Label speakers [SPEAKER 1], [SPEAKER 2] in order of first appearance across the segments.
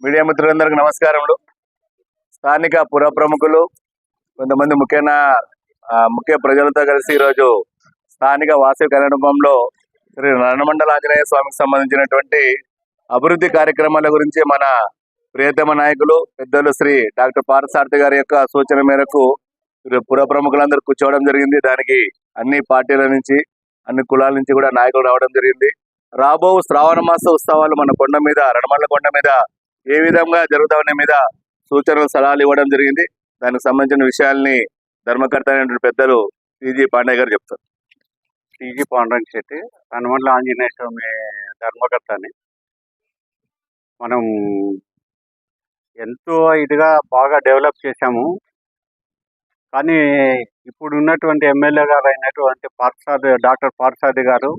[SPEAKER 1] Media మిత్రులందరికీ నమస్కారములు. స్థానిక పుర ప్రముఖులు, కొంతమంది ముఖ్య ప్రజలతో కలిసి ఈరోజు స్థానిక వాసవి కళ్యాణమంలో శ్రీ రణమండల ఆంజనేయ స్వామికి సంబంధించినటువంటి అభివృద్ధి కార్యక్రమాల గురించి మన ప్రియతమ నాయకులు పెద్దలు శ్రీ డాక్టర్ పార్థసారథి గారి యొక్క సూచన మేరకు పుర ప్రముఖులందరూ కూర్చోవడం జరిగింది. దానికి అన్ని పార్టీల నుంచి, అన్ని కులాల నుంచి కూడా నాయకులు రావడం జరిగింది. రాబో శ్రావణ మాస ఉత్సవాలు మన కొండ మీద, రణమండల కొండ మీద ఏ విధంగా జరుగుతామనే మీద సూచనలు, సలహాలు ఇవ్వడం జరిగింది. దానికి సంబంధించిన విషయాల్ని ధర్మకర్త అయినటువంటి పెద్దలు టీజీ పాండే గారు చెప్తారు.
[SPEAKER 2] టీజీ పాండురంగ శెట్టి, రణమండల ఆంజనేయ స్వామి ధర్మకర్తని. మనం ఎంతో ఇదిగా బాగా డెవలప్ చేశాము. కానీ ఇప్పుడు ఉన్నటువంటి ఎమ్మెల్యే గారు అయినటువంటి డాక్టర్ పార్థసారథి గారు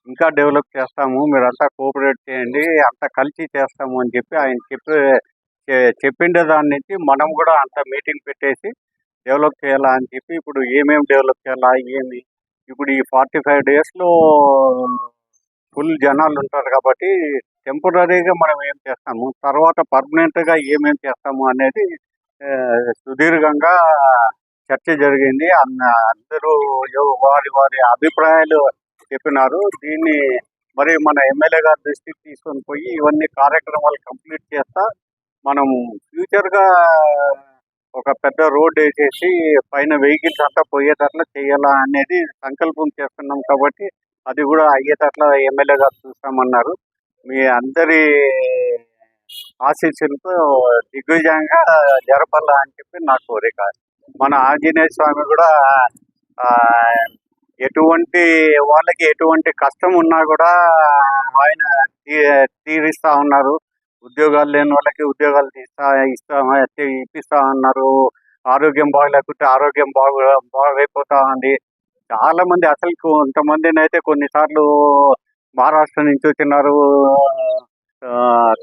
[SPEAKER 2] ఇంకా డెవలప్ చేస్తాము, మీరంతా కోఆపరేట్ చేయండి, అంతా కలిసి చేస్తాము అని చెప్పి ఆయన చెప్పిండే దాని నుంచి మనం కూడా అంత మీటింగ్ పెట్టేసి డెవలప్ చేయాలా అని చెప్పి ఇప్పుడు ఏమేమి డెవలప్ చేయాలా, ఇప్పుడు ఈ 45 డేస్లో ఫుల్ జనాలు ఉంటారు కాబట్టి టెంపరీగా మనం ఏం చేస్తాము, తర్వాత పర్మనెంట్గా ఏమేమి చేస్తాము అనేది సుదీర్ఘంగా చర్చ జరిగింది. అందరూ వారి వారి అభిప్రాయాలు చెప్పినారు. దీన్ని మరి మన ఎమ్మెల్యే గారి దృష్టికి తీసుకొని పోయి ఇవన్నీ కార్యక్రమాలు కంప్లీట్ చేస్తా మనం ఫ్యూచర్గా ఒక పెద్ద రోడ్ వేసేసి పైన వెహికల్స్ అంతా పోయేటట్లా చేయాలా అనేది సంకల్పం చేస్తున్నాం. కాబట్టి అది కూడా అయ్యేటట్లా ఎమ్మెల్యే గారు చూస్తామన్నారు. మీ అందరి ఆశీస్సులతో దిగ్విజయంగా జరపాలా అని చెప్పి నా కోరిక. మన ఆంజనేయ స్వామి కూడా వాళ్ళకి ఎటువంటి కష్టం ఉన్నా కూడా ఆయన తీరిస్తా ఉన్నారు. ఉద్యోగాలు లేని వాళ్ళకి ఉద్యోగాలు ఇప్పిస్తా ఉన్నారు. ఆరోగ్యం బాగలేకపోతే ఆరోగ్యం బాగైపోతా ఉంది. చాలా మంది అసలు కొంతమందిని అయితే కొన్నిసార్లు మహారాష్ట్ర నుంచి వచ్చినారు,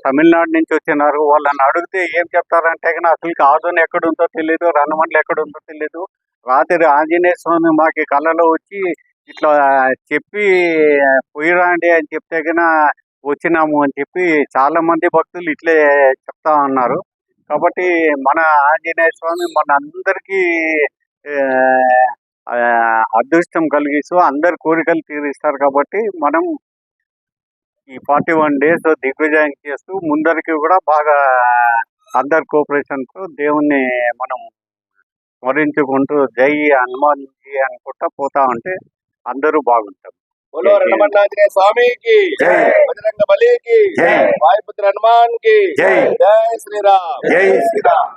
[SPEAKER 2] తమిళనాడు నుంచి వచ్చినారు. వాళ్ళని అడిగితే ఏం చెప్తారంటే కన్నా అసలు ఆదోని ఎక్కడుందో తెలియదు, రణమండలి ఎక్కడుందో తెలియదు. రాత్రి ఆంజనేయ స్వామి మాకు కళ్ళలో వచ్చి ఇట్లా చెప్పి పోయిరాండి అని చెప్తే కన్నా వచ్చినాము అని చెప్పి చాలా మంది భక్తులు ఇట్లే చెప్తా ఉన్నారు. కాబట్టి మన ఆంజనేయ స్వామి మన అందరికీ అదృష్టం కలిగిస్తూ అందరి కోరికలు తీరుస్తారు. కాబట్టి మనం ఈ 41 డేస్ దిగ్విజయం చేస్తూ ముందరికి కూడా బాగా అందరి కోఆపరేషన్తో దేవుణ్ణి మనం స్మరించుకుంటూ జై హనుమాన్ జీ అనుకుంటా పోతా ఉంటే అందరూ బాగుంటారు.
[SPEAKER 1] बोलो रणमंडल आंजनेय स्वामी की जय, बजरंग बली की जय, वायुपुत्र हनुमान की जय, जय श्री राम, जय श्री राम।